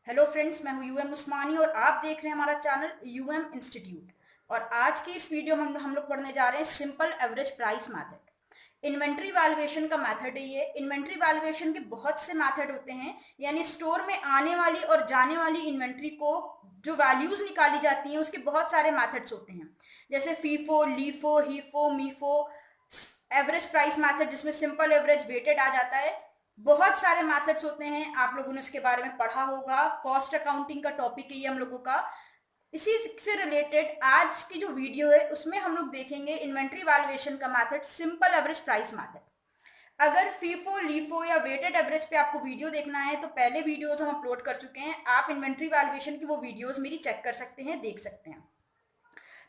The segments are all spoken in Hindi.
हेलो फ्रेंड्स, मैं हूं यूएम उस्मानी और आप देख रहे हैं हमारा चैनल यूएम इंस्टीट्यूट। और आज की इस वीडियो में हम लोग पढ़ने जा रहे हैं simple average price method. Inventory valuation का मेथड है ये। इन्वेंट्री वैल्यूएशन के बहुत से मेथड होते हैं, यानी स्टोर में आने वाली और जाने वाली इन्वेंट्री को जो वैल्यूज निकाली जाती हैं उसके बहुत सारे मेथड्स होते हैं, जैसे FIFO, LIFO, HIFO, MIFO, average price method जिसमें सिंपल एवरेज वेटेड आ जाता है। बहुत सारे मेथड्स होते हैं, आप लोगों ने उसके बारे में पढ़ा होगा। कॉस्ट अकाउंटिंग का टॉपिक है ये हम लोगों का। इसी से रिलेटेड आज की जो वीडियो है उसमें हम लोग देखेंगे इन्वेंट्री वैल्यूएशन का method, simple average price method. अगर फीफो, लीफो या वेटेड एवरेज पे आपको वीडियो देखना है तो पहले वीडियोस हम अपलोड कर चुके हैं, आप इन्वेंट्री वैल्यूएशन की वो वीडियोस मेरी चेक कर सकते हैं, देख सकते हैं।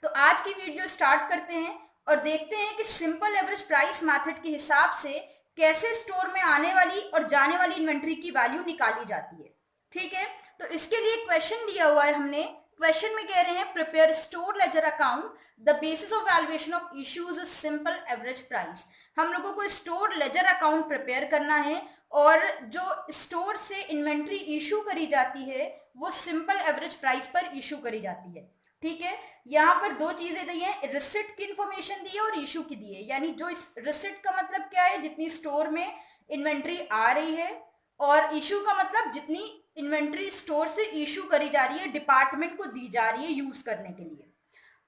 तो आज की वीडियो स्टार्ट करते हैं और देखते हैं कि सिंपल एवरेज प्राइस मेथड के हिसाब से कैसे स्टोर में आने वाली और जाने वाली इन्वेंट्री की वैल्यू निकाली जाती है। ठीक है, तो इसके लिए क्वेश्चन दिया हुआ है हमने। क्वेश्चन में कह रहे हैं prepare store ledger account, the basis of valuation of issues is simple average price. हम लोगों को स्टोर लेजर अकाउंट प्रिपेयर करना है और जो स्टोर से इन्वेंट्री इशू करी जाती है वो सिंपल एवरेज प्राइस पर इशू करी जाती है। ठीक है, यहाँ पर दो चीजें दी है, रिसिप्ट की इंफॉर्मेशन दी है और इशू की दी है। यानी जो इस रिसिप्ट का मतलब क्या है, जितनी स्टोर में इन्वेंट्री आ रही है, और इशू का मतलब जितनी इन्वेंट्री स्टोर से इशू करी जा रही है, डिपार्टमेंट को दी जा रही है यूज करने के लिए।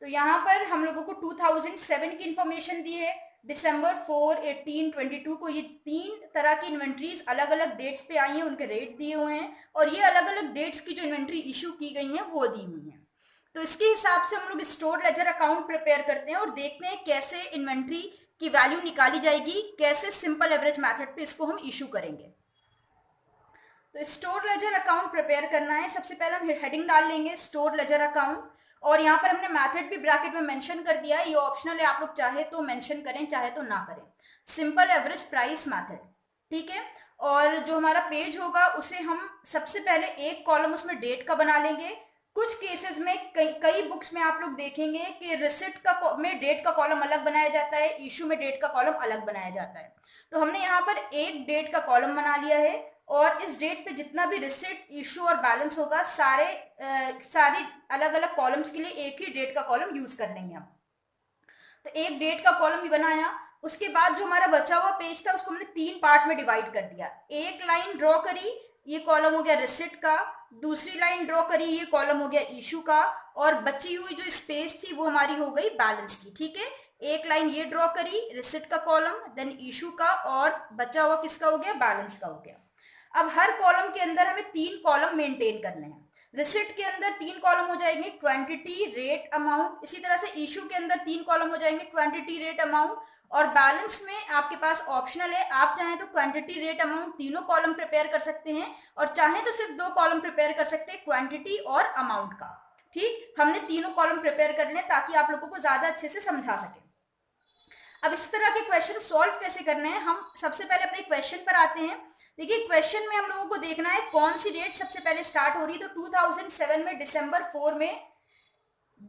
तो यहाँ पर हम लोगों को 2007 की इंफॉर्मेशन दी है। दिसंबर 4, 18, 22 को ये तीन तरह की इन्वेंट्रीज अलग अलग डेट्स पे आई हैं, उनके रेट दिए हुए हैं और ये अलग अलग डेट्स की जो इन्वेंट्री इशू की गई है वो दी हुई है। तो इसके हिसाब से हम लोग स्टोर लेजर अकाउंट प्रिपेयर करते हैं और देखते हैं कैसे इन्वेंट्री की वैल्यू निकाली जाएगी, कैसे सिंपल एवरेज मेथड पे इसको हम इशू करेंगे। तो स्टोर लेजर अकाउंट प्रिपेयर करना है। सबसे पहले हम हेडिंग डाल लेंगे स्टोर लेजर अकाउंट, और यहाँ पर हमने मेथड भी ब्रैकेट में मेंशन कर दिया है, ये ऑप्शनल है, आप लोग चाहे तो मेंशन करें चाहे तो ना करें। सिंपल एवरेज प्राइस मेथड, ठीक है। और जो हमारा पेज होगा उसे हम सबसे पहले एक कॉलम उसमें डेट का बना लेंगे। कुछ केसेस में कई बुक्स में आप लोग देखेंगे कि रिसिप्ट का में डेट का कॉलम अलग बनाया जाता है, इशू में डेट का कॉलम अलग बनाया जाता है। तो हमने यहाँ पर एक डेट का कॉलम बना लिया है और इस डेट पे जितना भी रिसिप्ट, इशू और बैलेंस होगा सारी अलग अलग कॉलम्स के लिए एक ही डेट का कॉलम यूज कर लेंगे हम। तो एक डेट का कॉलम भी बनाया। उसके बाद जो हमारा बचा हुआ पेज था उसको हमने तीन पार्ट में डिवाइड कर दिया। एक लाइन ड्रॉ करी, ये कॉलम हो गया रिसिप्ट का। दूसरी लाइन ड्रॉ करी, ये कॉलम हो गया इशू का। और बची हुई जो स्पेस थी वो हमारी हो गई बैलेंस की। ठीक है, एक लाइन ये ड्रॉ करी रिसिप्ट का कॉलम, देन इशू का, और बचा हुआ किसका हो गया, बैलेंस का हो गया। अब हर कॉलम के अंदर हमें तीन कॉलम मेंटेन करने हैं। रिसिप्ट के अंदर तीन कॉलम हो जाएंगे, क्वांटिटी, रेट, अमाउंट। इसी तरह से इशू के अंदर तीन कॉलम हो जाएंगे, क्वांटिटी, रेट, अमाउंट। और बैलेंस में आपके पास ऑप्शनल है, आप चाहें तो क्वांटिटी, रेट, अमाउंट तीनों कॉलम प्रिपेयर कर सकते हैं, और चाहें तो सिर्फ दो कॉलम प्रिपेयर कर सकते हैं, क्वांटिटी और अमाउंट का। ठीक, हमने तीनों कॉलम प्रिपेयर कर लिए ताकि आप लोगों को ज्यादा अच्छे से समझा सके। अब इस तरह के क्वेश्चन सॉल्व कैसे करने हैं, हम सबसे पहले अपने क्वेश्चन पर आते हैं। देखिए, क्वेश्चन में हम लोगों को देखना है कौन सी डेट सबसे पहले स्टार्ट हो रही है। तो 2007 में दिसंबर 4 में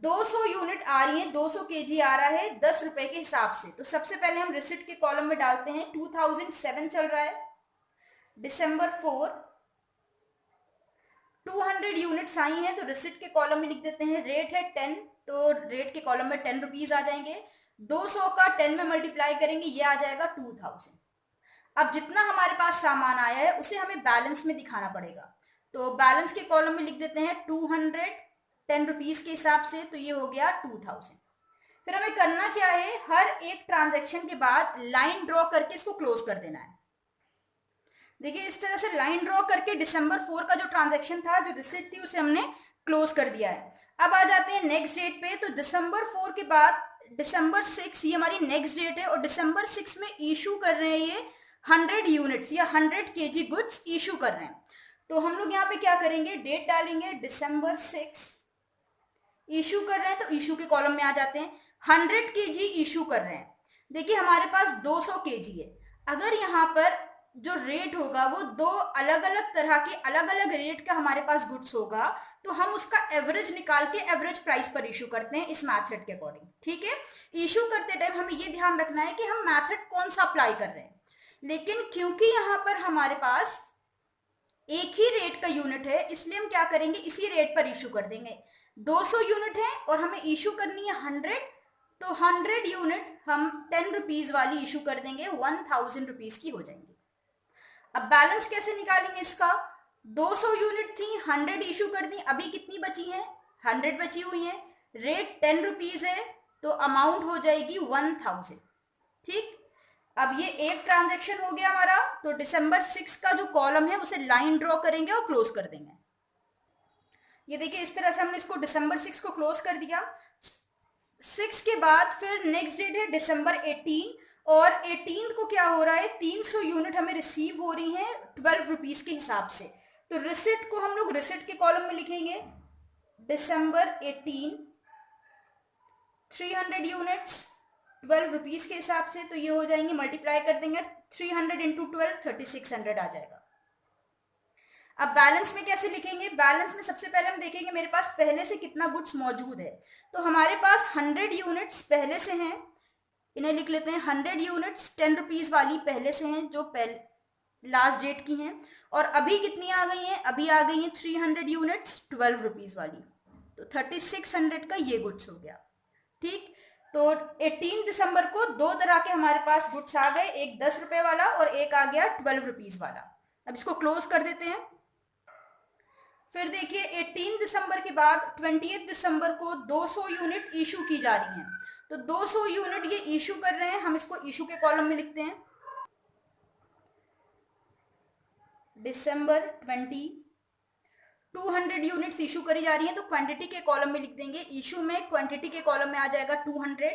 200 यूनिट आ रही है, 200 केजी आ रहा है 10 रुपए के हिसाब से। तो सबसे पहले हम रिसिप्ट के कॉलम में डालते हैं 2007 चल रहा है, दिसंबर 4 200 यूनिट्स आई हैं, तो रिसिप्ट के कॉलम में लिख देते हैं। रेट है 10, तो रेट के कॉलम में 10 रुपीज आ जाएंगे। 200 का 10 में मल्टीप्लाई करेंगे, ये आ जाएगा 2000। अब जितना हमारे पास सामान आया है उसे हमें बैलेंस में दिखाना पड़ेगा। तो बैलेंस के कॉलम में लिख देते हैं 200 10 रुपीज के हिसाब से, तो ये हो गया 2000। फिर हमें करना क्या है, हर एक ट्रांजैक्शन के बाद लाइन ड्रॉ करके इसको क्लोज कर देना है। देखिए, इस तरह से लाइन ड्रॉ करके दिसंबर 4 का जो ट्रांजैक्शन था, जो रिसिप्ट थी, उसे हमने क्लोज कर दिया है। अब आ जाते हैं नेक्स्ट डेट पे। तो दिसंबर 4 के बाद दिसंबर 6, ये हमारी नेक्स्ट डेट है, और दिसंबर 6 में इशू कर रहे हैं ये 100 यूनिट्स या 100 केजी गुड्स इशू कर रहे हैं। तो हम लोग यहाँ पे क्या करेंगे, डेट डालेंगे दिसंबर 6 इशू कर रहे हैं, तो इशू के कॉलम में आ जाते हैं। 100 केजी इशू कर रहे हैं। देखिए, हमारे पास 200 केजी है। अगर यहाँ पर जो रेट होगा वो दो अलग अलग तरह के अलग अलग रेट का हमारे पास गुड्स होगा, तो हम उसका एवरेज निकाल के एवरेज प्राइस पर इशू करते हैं इस मेथड के अकॉर्डिंग। ठीक है, इशू करते टाइम हमें ये ध्यान रखना है कि हम मेथड कौन सा अप्लाई कर रहे हैं। लेकिन क्योंकि यहाँ पर हमारे पास एक ही रेट का यूनिट है, इसलिए हम क्या करेंगे, इसी रेट पर इशू कर देंगे। 200 यूनिट है और हमें इशू करनी है 100, तो 100 यूनिट हम 10 रुपीज वाली इशू कर देंगे, 1000 रुपीज की हो जाएंगी। अब बैलेंस कैसे निकालेंगे इसका, 200 यूनिट थी, 100 इशू कर दी, अभी कितनी बची है, 100 बची हुई है, रेट 10 रुपीज है, तो अमाउंट हो जाएगी 1000। ठीक, अब ये एक ट्रांजेक्शन हो गया हमारा। तो दिसंबर 6 का जो कॉलम है उसे लाइन ड्रॉ करेंगे और क्लोज कर देंगे। ये देखिए इस तरह से हमने इसको दिसंबर 6 को क्लोज कर दिया। 6 के बाद फिर नेक्स्ट डेट है दिसंबर 18, और 18 को क्या हो रहा है, 300 यूनिट हमें रिसीव हो रही है 12 रुपीज के हिसाब से। तो रिसिट को हम लोग रिसिट के कॉलम में लिखेंगे, दिसंबर 18 300 यूनिट्स 12 रुपीज के हिसाब से, तो ये हो जाएंगे, मल्टीप्लाई कर देंगे 300 इंटू 12, 3600 आ जाएगा। अब बैलेंस में कैसे लिखेंगे, बैलेंस में सबसे पहले हम देखेंगे मेरे पास पहले से कितना गुड्स मौजूद है। तो हमारे पास 100 यूनिट्स पहले से हैं, इन्हें लिख लेते हैं 100 यूनिट्स 10 रुपीज वाली पहले से हैं, जो लास्ट डेट की हैं। और अभी कितनी आ गई हैं, अभी आ गई हैं 300 यूनिट्स 12 रुपीज वाली, तो 3600 का ये गुड्स हो गया। ठीक, तो 18 दिसंबर को दो तरह के हमारे पास गुड्स आ गए, एक 10 रुपए वाला और एक आ गया 12 रुपीज वाला। अब इसको क्लोज कर देते हैं। फिर देखिए 18 दिसंबर के बाद 20 दिसंबर को 200 यूनिट इशू की जा रही हैं, तो 200 यूनिट ये इशू कर रहे हैं, हम इसको इशू के कॉलम में लिखते हैं, दिसंबर 20 200 यूनिट्स इशू करी जा रही हैं, तो क्वांटिटी के कॉलम में लिख देंगे, इशू में क्वांटिटी के कॉलम में आ जाएगा 200।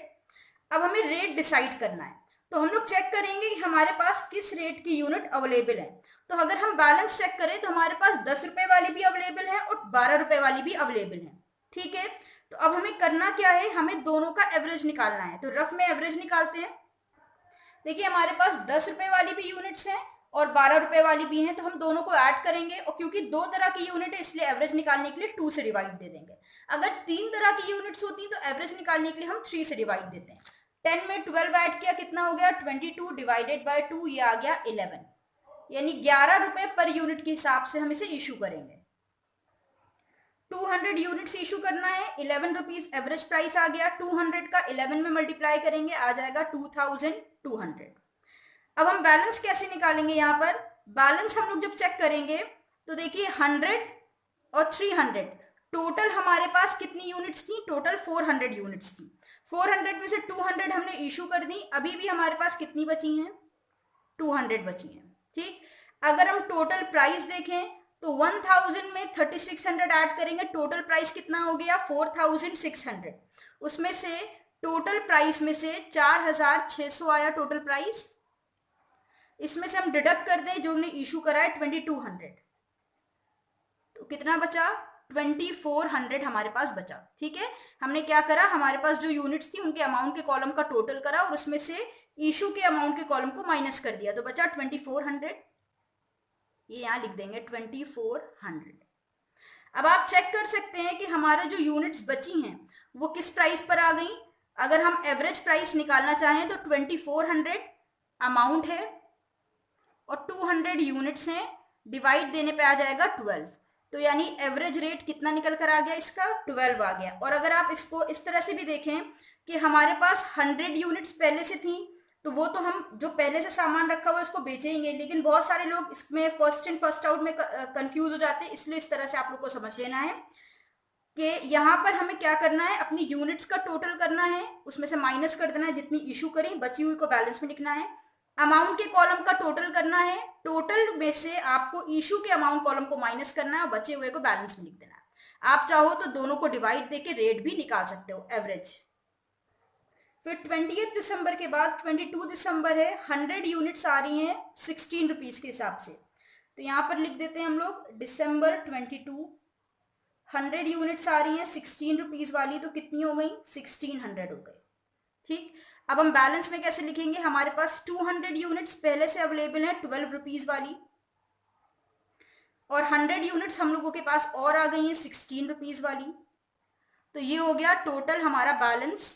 अब हमें रेट डिसाइड करना है, तो हम लोग चेक करेंगे कि हमारे पास किस रेट की यूनिट अवेलेबल है। तो अगर हम बैलेंस चेक करें तो हमारे पास 10 रुपए वाली भी अवेलेबल है और 12 रुपए वाली भी अवेलेबल है। ठीक है, तो अब हमें करना क्या है, हमें दोनों का एवरेज निकालना है। तो रफ में एवरेज निकालते हैं। देखिए हमारे पास 10 रुपए वाली भी यूनिट्स हैं और 12 रुपए वाली भी हैं, तो हम दोनों को ऐड करेंगे, और क्योंकि दो तरह की यूनिट है इसलिए एवरेज निकालने के लिए 2 से डिवाइड दे देंगे। अगर 3 तरह की यूनिट्स होती तो एवरेज निकालने के लिए हम 3 से डिवाइड देते हैं। 10 में 12 ऐड किया, कितना हो गया 22 डिवाइडेड बाय 2, ये आ गया 11, यानी 11 रुपए पर यूनिट के हिसाब से हम इसे इशू करेंगे। 200 यूनिट्स इशू करना है, 11 रुपीज एवरेज प्राइस आ गया, 200 का 11 में मल्टीप्लाई करेंगे, आ जाएगा 2200। अब हम बैलेंस कैसे निकालेंगे, यहाँ पर बैलेंस हम लोग जब चेक करेंगे तो देखिए 100 और 300 टोटल हमारे पास कितनी यूनिट्स थी, टोटल 400 यूनिट्स थी। 400 में से 200 हमने इशू कर दी, अभी भी हमारे पास कितनी बची हैं, 200 बची हैं। ठीक, अगर हम टोटल प्राइस देखें तो 1000 में 3600 ऐड करेंगे, टोटल प्राइस कितना हो गया 4600। उसमें से टोटल प्राइस में से 4600 आया टोटल प्राइस, इसमें से हम डिडक्ट कर दें जो हमने इशू करा है 2200, तो कितना बचा 2400 हमारे पास बचा। ठीक है, हमने क्या करा, हमारे पास जो यूनिट्स थी उनके अमाउंट के कॉलम का टोटल करा और उसमें से इशू के अमाउंट के कॉलम को माइनस कर दिया, तो बचा 2400, ये यहां लिख देंगे 2400। अब आप चेक कर सकते हैं कि हमारे जो यूनिट्स बची हैं वो किस प्राइस पर आ गई। अगर हम एवरेज प्राइस निकालना चाहें तो 2400 अमाउंट है और 200 यूनिट्स हैं, डिवाइड देने पे आ जाएगा 12, तो यानी एवरेज रेट कितना निकल कर आ गया इसका 12 आ गया। और अगर आप इसको इस तरह से भी देखें कि हमारे पास 100 यूनिट्स पहले से थी, तो वो तो हम जो पहले से सामान रखा हुआ है उसको बेचेंगे, लेकिन बहुत सारे लोग इसमें फर्स्ट इन फर्स्ट आउट में कंफ्यूज हो जाते हैं, इसलिए इस तरह से आप लोग को समझ लेना है कि यहाँ पर हमें क्या करना है, अपनी यूनिट्स का टोटल करना है, उसमें से माइनस कर देना है जितनी इशू करें, बची हुई को बैलेंस में लिखना है। अमाउंट के कॉलम का टोटल करना है, टोटल में से आपको इशू के अमाउंट कॉलम को माइनस करना है और बचे हुए को बैलेंस में लिख देना है। आप चाहो तो दोनों को डिवाइड देके रेट भी निकाल सकते हो, एवरेज। फिर 20 दिसंबर के बाद 22 दिसंबर है, 100 यूनिट्स आ रही हैं 16 रुपीज के हिसाब से, तो यहाँ पर लिख देते हैं हम लोग दिसंबर 22, 100 यूनिट्स आ रही हैं 16 रुपीज वाली, तो कितनी हो गई 1600 हो गई। ठीक, अब हम बैलेंस में कैसे लिखेंगे, हमारे पास 200 यूनिट्स पहले से अवेलेबल है 12 रुपीज वाली, और 100 यूनिट्स हम लोगों के पास और आ गई हैं 16 रुपीज वाली, तो ये हो गया टोटल हमारा बैलेंस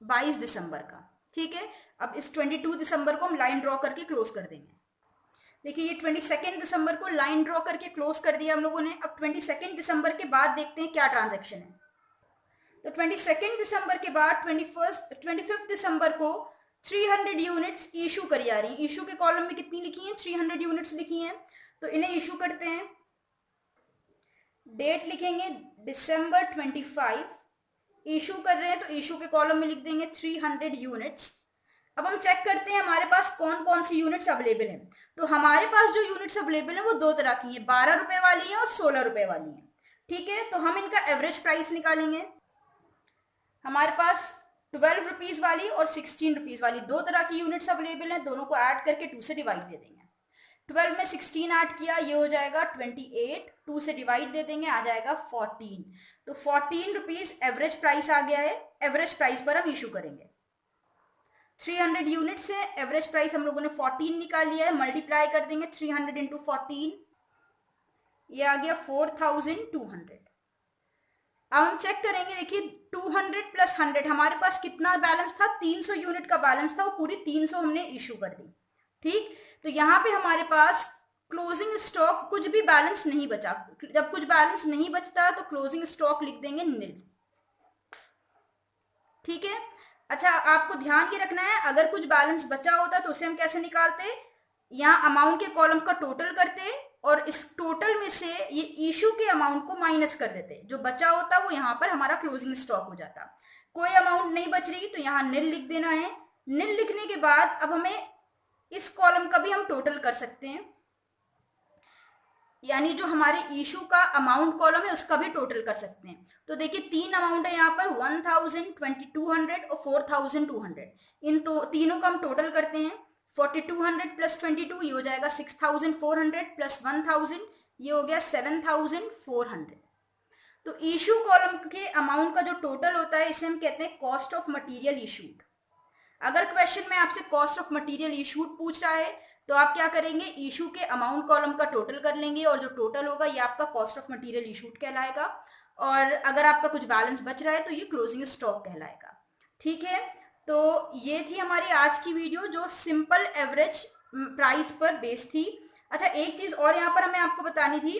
22 दिसंबर का। ठीक है, अब इस 22 दिसंबर को हम लाइन ड्रॉ करके क्लोज कर देंगे। देखिए ये 22 दिसंबर को लाइन ड्रॉ करके क्लोज कर दिया हम लोगों ने। अब 22 दिसंबर के बाद देखते हैं क्या ट्रांजेक्शन है। तो 22 दिसंबर के बाद 25 दिसंबर को 300 यूनिट्स इशू करी आ रही है। इशू के कॉलम में कितनी लिखी हैं? 300 यूनिट्स लिखी हैं। तो इन्हें इशू करते हैं। डेट लिखेंगे December 25, इशू कर रहे हैं तो इशू के कॉलम में लिख देंगे 300 यूनिट्स। अब हम चेक करते हैं हमारे पास कौन कौन सी यूनिट्स अवेलेबल हैं। तो हमारे पास जो यूनिट्स अवेलेबल है वो दो तरह की है, 12 रुपए वाली है और 16 रुपए वाली है। ठीक है, तो हम इनका एवरेज प्राइस निकालेंगे। हमारे पास 12 रुपीज वाली और 16 रुपीज वाली दो तरह की यूनिट्स अवेलेबल हैं। दोनों को ऐड करके 2 से डिवाइड दे देंगे। 12 में 16 ऐड किया, ये हो जाएगा 28। 2 से डिवाइड दे देंगे, आ जाएगा 14। तो 14 रुपीज एवरेज प्राइस आ गया है। एवरेज प्राइस पर हम इशू करेंगे। 300 यूनिट से एवरेज प्राइस हम लोगों ने 14 निकाल लिया है। मल्टीप्लाई कर देंगे 300 इंटू 14, ये आ गया 4200। अब हम चेक करेंगे। देखिए 200 प्लस 100 हमारे पास कितना बैलेंस था? 300 यूनिट का बैलेंस था, वो पूरी 300 हमने इशू कर दी। ठीक, तो यहाँ पे हमारे पास क्लोजिंग स्टॉक कुछ भी बैलेंस नहीं बचा। जब कुछ बैलेंस नहीं बचता तो क्लोजिंग स्टॉक लिख देंगे नील। ठीक है, अच्छा आपको ध्यान ये रखना है, अगर कुछ बैलेंस बचा होता तो उसे हम कैसे निकालते? यहाँ अमाउंट के कॉलम का टोटल करते और इस टोटल में से ये इशू के अमाउंट को माइनस कर देते। जो बचा होता वो यहाँ पर हमारा क्लोजिंग स्टॉक हो जाता। कोई अमाउंट नहीं बच रही तो यहाँ नील लिख देना है। नील लिखने के बाद अब हमें इस कॉलम का भी हम टोटल कर सकते हैं, यानी जो हमारे इशू का अमाउंट कॉलम है उसका भी टोटल कर सकते हैं। तो देखिए 3 अमाउंट है यहाँ पर, 1000, 2200 और 4200। इन तो तीनों का हम टोटल करते हैं। 4200 प्लस 22 ये हो जाएगा 6400 प्लस 1000 ये हो गया 7400। तो इशू कॉलम के अमाउंट का जो टोटल होता है इसे हम कहते हैं कॉस्ट ऑफ मटीरियल इशूड। अगर क्वेश्चन में आपसे कॉस्ट ऑफ मटीरियल इशूड पूछ रहा है तो आप क्या करेंगे? इशू के अमाउंट कॉलम का टोटल कर लेंगे और जो टोटल होगा ये आपका कॉस्ट ऑफ मटीरियल इशूड कहलाएगा। और अगर आपका कुछ बैलेंस बच रहा है तो ये क्लोजिंग स्टॉक कहलाएगा। ठीक है, तो ये थी हमारी आज की वीडियो जो सिंपल एवरेज प्राइस पर बेस्ड थी। अच्छा एक चीज और यहाँ पर हमें आपको बतानी थी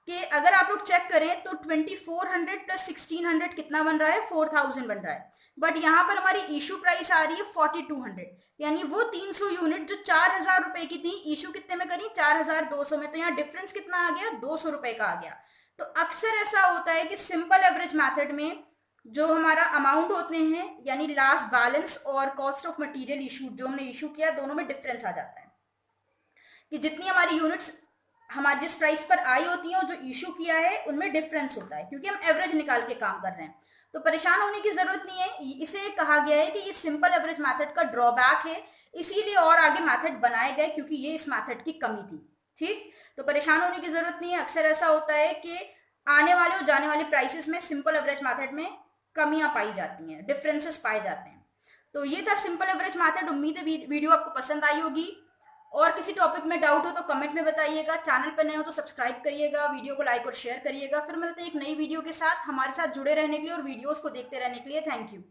कि अगर आप लोग चेक करें तो 2400 प्लस 1600 कितना बन रहा है? 4000 बन रहा है। बट यहाँ पर हमारी इशू प्राइस आ रही है 4200, यानी वो 300 यूनिट जो 4000 रुपए की थी इशू कितने में करी? 4200 में। तो यहाँ डिफरेंस कितना आ गया? 200 रुपए का आ गया। तो अक्सर ऐसा होता है कि सिंपल एवरेज मेथड में जो हमारा अमाउंट होते हैं यानी लास्ट बैलेंस और कॉस्ट ऑफ मटीरियल इशू जो हमने इशू किया दोनों में डिफरेंस आ जाता है कि जितनी हमारी यूनिट्स हमारे जिस प्राइस पर आई होती हैं और जो इशू किया है उनमें डिफरेंस होता है, क्योंकि हम एवरेज निकाल के काम कर रहे हैं। तो परेशान होने की जरूरत नहीं है। इसे कहा गया है कि ये सिंपल एवरेज मेथड का ड्रॉबैक है, इसीलिए और आगे मेथड बनाए गए क्योंकि ये इस मेथड की कमी थी। ठीक, तो परेशान होने की जरूरत नहीं है। अक्सर ऐसा होता है कि आने वाले और जाने वाले प्राइसेस में सिंपल एवरेज मेथड में कमियां पाई जाती हैं, डिफरेंसेस पाए जाते हैं। तो ये था सिंपल एवरेज मेथड। उम्मीद है वीडियो आपको पसंद आई होगी। और किसी टॉपिक में डाउट हो तो कमेंट में बताइएगा। चैनल पर नए हो तो सब्सक्राइब करिएगा, वीडियो को लाइक और शेयर करिएगा। फिर मिलते हैं एक नई वीडियो के साथ। हमारे साथ जुड़े रहने के लिए और वीडियोस को देखते रहने के लिए थैंक यू।